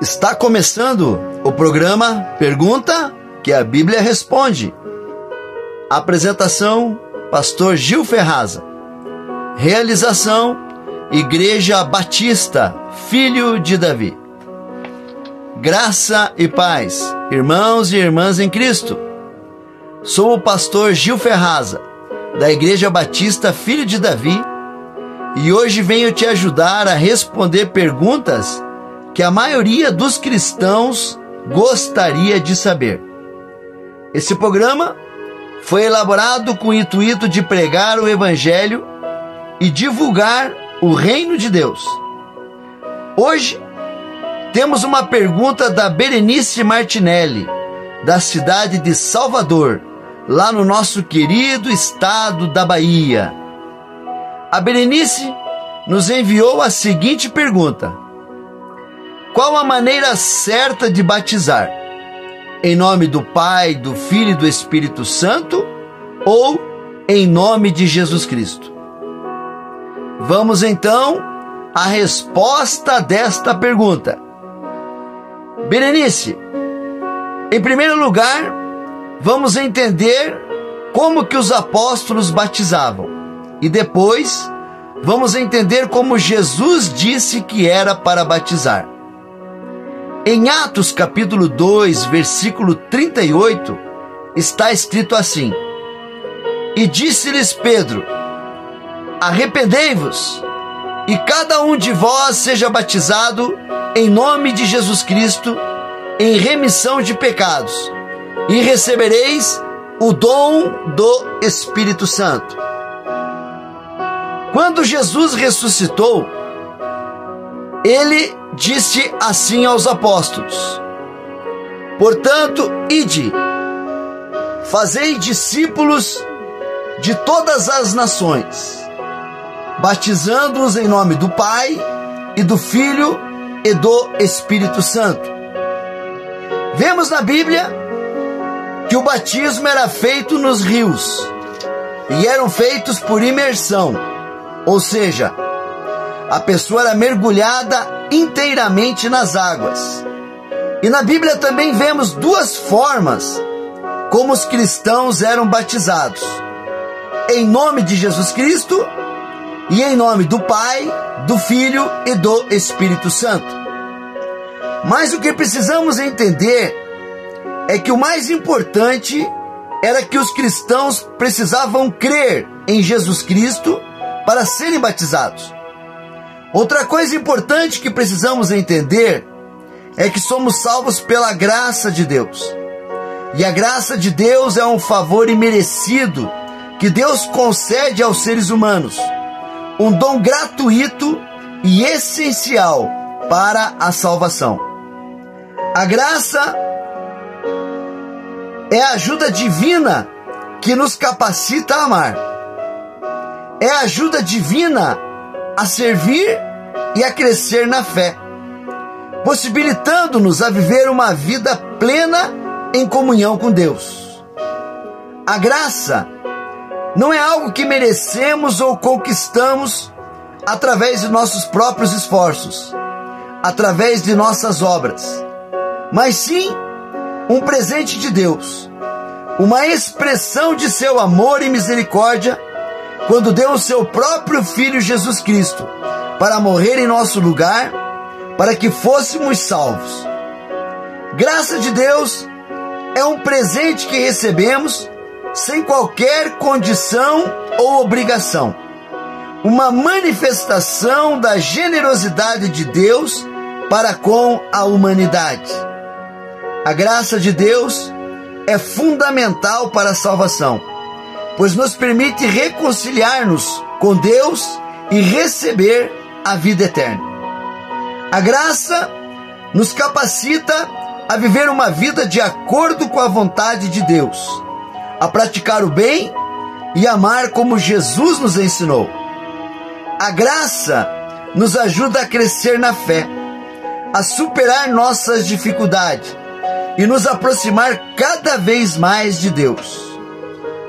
Está começando o programa Pergunta que a Bíblia Responde. Apresentação, Pastor Gil Ferraza. Realização, Igreja Batista, Filho de Davi. Graça e paz, irmãos e irmãs em Cristo. Sou o pastor Gil Ferraza, da Igreja Batista, Filho de Davi, e hoje venho te ajudar a responder perguntas que a maioria dos cristãos gostaria de saber. Esse programa foi elaborado com o intuito de pregar o Evangelho e divulgar o Reino de Deus. Hoje temos uma pergunta da Berenice Martinelli, da cidade de Salvador, lá no nosso querido estado da Bahia. A Berenice nos enviou a seguinte pergunta: qual a maneira certa de batizar? Em nome do Pai, do Filho e do Espírito Santo ou em nome de Jesus Cristo? Vamos então à resposta desta pergunta. Berenice, em primeiro lugar, vamos entender como que os apóstolos batizavam e depois vamos entender como Jesus disse que era para batizar. Em Atos capítulo 2, versículo 38, está escrito assim: E disse-lhes Pedro: Arrependei-vos, e cada um de vós seja batizado em nome de Jesus Cristo, em remissão de pecados, e recebereis o dom do Espírito Santo. Quando Jesus ressuscitou, ele disse assim aos apóstolos: Portanto, ide, fazei discípulos de todas as nações, batizando-os em nome do Pai, e do Filho, e do Espírito Santo. Vemos na Bíblia que o batismo era feito nos rios, e eram feitos por imersão, ou seja, a pessoa era mergulhada inteiramente nas águas. E na Bíblia também vemos duas formas como os cristãos eram batizados: em nome de Jesus Cristo e em nome do Pai, do Filho e do Espírito Santo. Mas o que precisamos entender é que o mais importante era que os cristãos precisavam crer em Jesus Cristo para serem batizados. Outra coisa importante que precisamos entender é que somos salvos pela graça de Deus. E a graça de Deus é um favor imerecido que Deus concede aos seres humanos, um dom gratuito e essencial para a salvação. A graça é a ajuda divina que nos capacita a amar. É a ajuda divina a servir e a crescer na fé, possibilitando-nos a viver uma vida plena em comunhão com Deus. A graça não é algo que merecemos ou conquistamos através de nossos próprios esforços, através de nossas obras, mas sim um presente de Deus, uma expressão de seu amor e misericórdia, quando deu o seu próprio Filho Jesus Cristo para morrer em nosso lugar, para que fôssemos salvos. Graça de Deus é um presente que recebemos sem qualquer condição ou obrigação, uma manifestação da generosidade de Deus para com a humanidade. A graça de Deus é fundamental para a salvação, pois nos permite reconciliar-nos com Deus e receber a vida eterna. A graça nos capacita a viver uma vida de acordo com a vontade de Deus, a praticar o bem e amar como Jesus nos ensinou. A graça nos ajuda a crescer na fé, a superar nossas dificuldades e nos aproximar cada vez mais de Deus.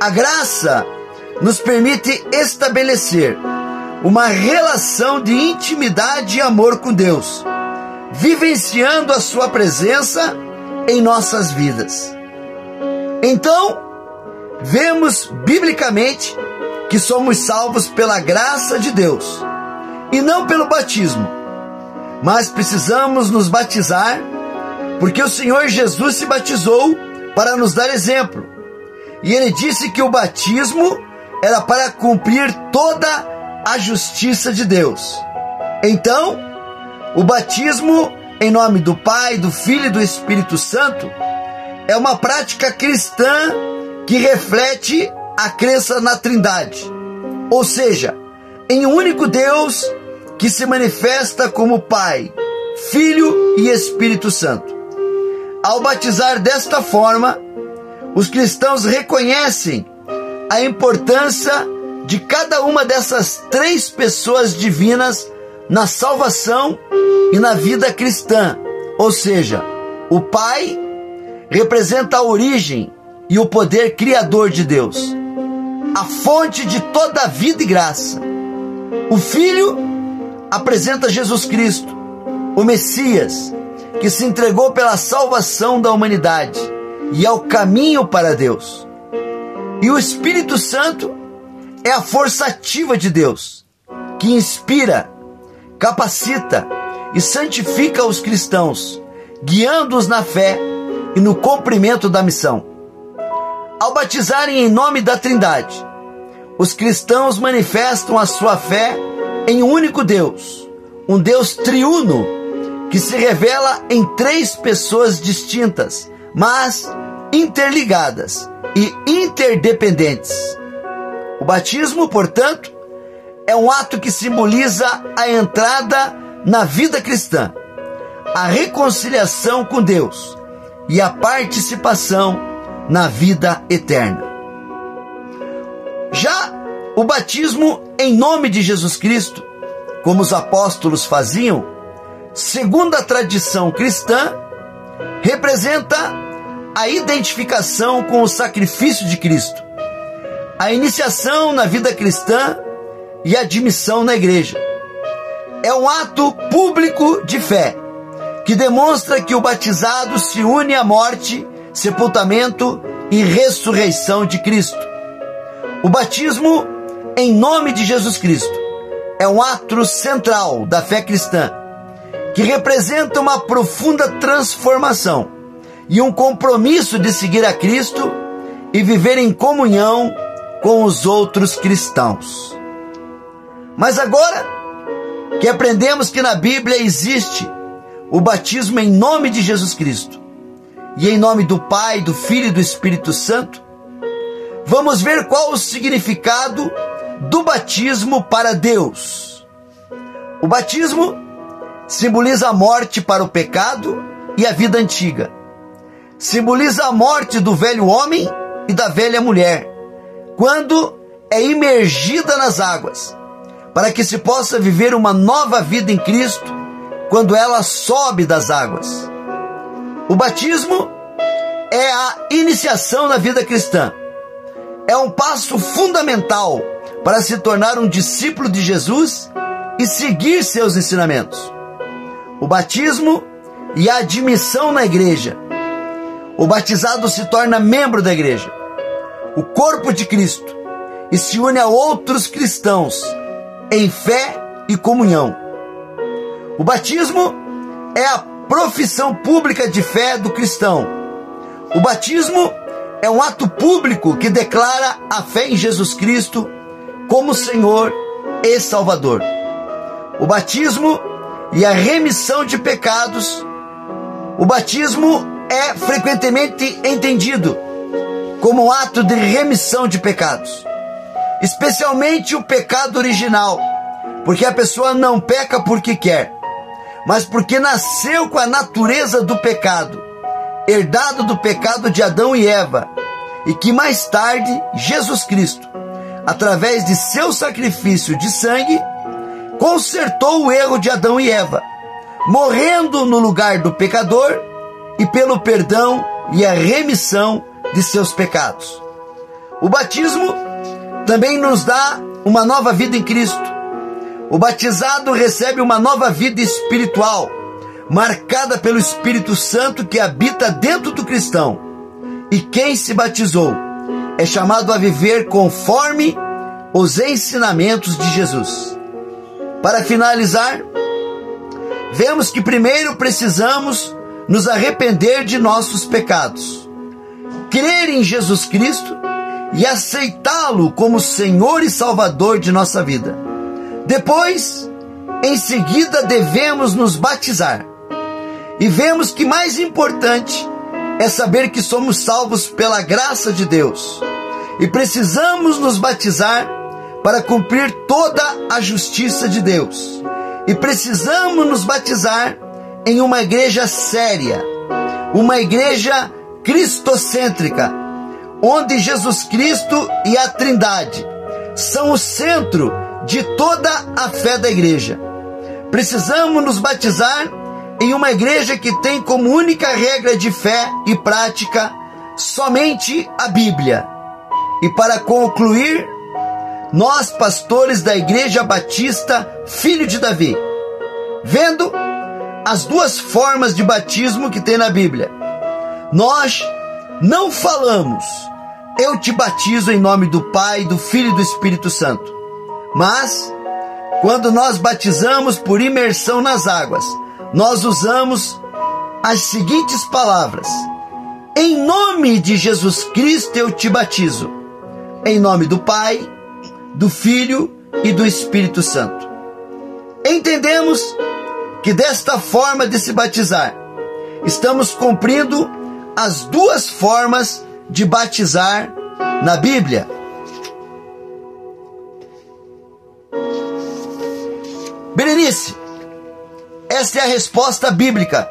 A graça nos permite estabelecer uma relação de intimidade e amor com Deus, vivenciando a sua presença em nossas vidas. Então, vemos biblicamente que somos salvos pela graça de Deus e não pelo batismo, mas precisamos nos batizar porque o Senhor Jesus se batizou para nos dar exemplo, e Ele disse que o batismo era para cumprir toda a justiça de Deus. Então, o batismo em nome do Pai, do Filho e do Espírito Santo é uma prática cristã que reflete a crença na Trindade, ou seja, em um único Deus que se manifesta como Pai, Filho e Espírito Santo. Ao batizar desta forma, os cristãos reconhecem a importância de cada uma dessas três pessoas divinas na salvação e na vida cristã, ou seja, o Pai representa a origem e o poder criador de Deus, a fonte de toda a vida e graça. O Filho apresenta Jesus Cristo, o Messias, que se entregou pela salvação da humanidade e é o caminho para Deus. E o Espírito Santo é a força ativa de Deus, que inspira, capacita e santifica os cristãos, guiando-os na fé e no cumprimento da missão. Ao batizarem em nome da Trindade, os cristãos manifestam a sua fé em um único Deus, um Deus triuno, que se revela em três pessoas distintas, mas interligadas e interdependentes. O batismo, portanto, é um ato que simboliza a entrada na vida cristã, a reconciliação com Deus e a participação na vida eterna. Já o batismo em nome de Jesus Cristo, como os apóstolos faziam, segundo a tradição cristã, representa a identificação com o sacrifício de Cristo, a iniciação na vida cristã e a admissão na igreja. É um ato público de fé, que demonstra que o batizado se une à morte, sepultamento e ressurreição de Cristo. O batismo em nome de Jesus Cristo é um ato central da fé cristã, que representa uma profunda transformação e um compromisso de seguir a Cristo e viver em comunhão com os outros cristãos. Mas agora que aprendemos que na Bíblia existe o batismo em nome de Jesus Cristo e em nome do Pai, do Filho e do Espírito Santo, vamos ver qual o significado do batismo para Deus. O batismo simboliza a morte para o pecado e a vida antiga. Simboliza a morte do velho homem e da velha mulher, quando é imergida nas águas, para que se possa viver uma nova vida em Cristo quando ela sobe das águas. O batismo é a iniciação na vida cristã. É um passo fundamental para se tornar um discípulo de Jesus e seguir seus ensinamentos. O batismo e a admissão na igreja. O batizado se torna membro da igreja, o corpo de Cristo, e se une a outros cristãos em fé e comunhão. O batismo é a profissão pública de fé do cristão. O batismo é um ato público que declara a fé em Jesus Cristo como Senhor e Salvador. O batismo e a remissão de pecados. O batismo é frequentemente entendido como um ato de remissão de pecados, especialmente o pecado original, porque a pessoa não peca porque quer, mas porque nasceu com a natureza do pecado, herdado do pecado de Adão e Eva, e que mais tarde Jesus Cristo, através de seu sacrifício de sangue, consertou o erro de Adão e Eva, morrendo no lugar do pecador e pelo perdão e a remissão de seus pecados. O batismo também nos dá uma nova vida em Cristo. O batizado recebe uma nova vida espiritual, marcada pelo Espírito Santo que habita dentro do cristão. E quem se batizou é chamado a viver conforme os ensinamentos de Jesus. Para finalizar, vemos que primeiro precisamos nos arrepender de nossos pecados, crer em Jesus Cristo e aceitá-lo como Senhor e Salvador de nossa vida. Depois, em seguida, devemos nos batizar. E vemos que mais importante é saber que somos salvos pela graça de Deus. E precisamos nos batizar para cumprir toda a justiça de Deus. E precisamos nos batizar em uma igreja séria, uma igreja cristocêntrica, onde Jesus Cristo e a Trindade são o centro de toda a fé da igreja. Precisamos nos batizar em uma igreja que tem como única regra de fé e prática somente a Bíblia. E para concluir, nós, pastores da Igreja Batista Filho de Davi, vendo as duas formas de batismo que tem na Bíblia, nós não falamos eu te batizo em nome do Pai, do Filho e do Espírito Santo, mas quando nós batizamos por imersão nas águas, nós usamos as seguintes palavras: em nome de Jesus Cristo eu te batizo, em nome do Pai, do Filho e do Espírito Santo. Entendemos que desta forma de se batizar, estamos cumprindo as duas formas de batizar na Bíblia. Berenice, esta é a resposta bíblica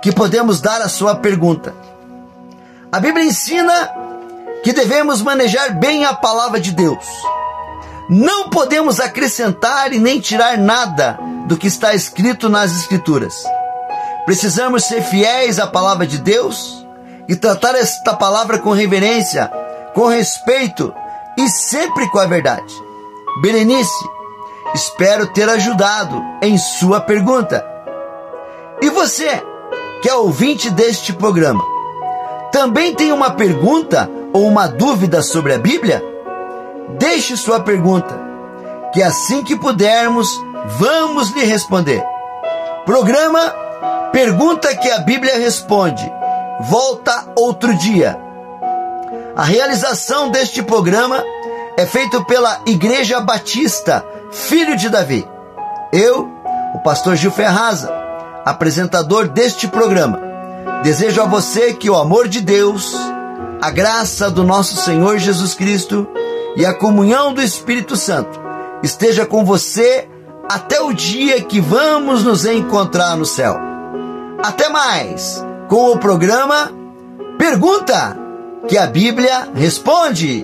que podemos dar à sua pergunta. A Bíblia ensina que devemos manejar bem a palavra de Deus. Não podemos acrescentar e nem tirar nada do que está escrito nas Escrituras. Precisamos ser fiéis à palavra de Deus e tratar esta palavra com reverência, com respeito e sempre com a verdade. Berenice, espero ter ajudado em sua pergunta. E você, que é ouvinte deste programa, também tem uma pergunta ou uma dúvida sobre a Bíblia? Deixe sua pergunta, que assim que pudermos, vamos lhe responder. Programa Pergunta que a Bíblia Responde volta outro dia. A realização deste programa é feita pela Igreja Batista Filho de Davi. Eu, o pastor Gil Ferraza, apresentador deste programa, desejo a você que o amor de Deus, a graça do nosso Senhor Jesus Cristo e a comunhão do Espírito Santo esteja com você até o dia que vamos nos encontrar no céu. Até mais com o programa Pergunta que a Bíblia Responde.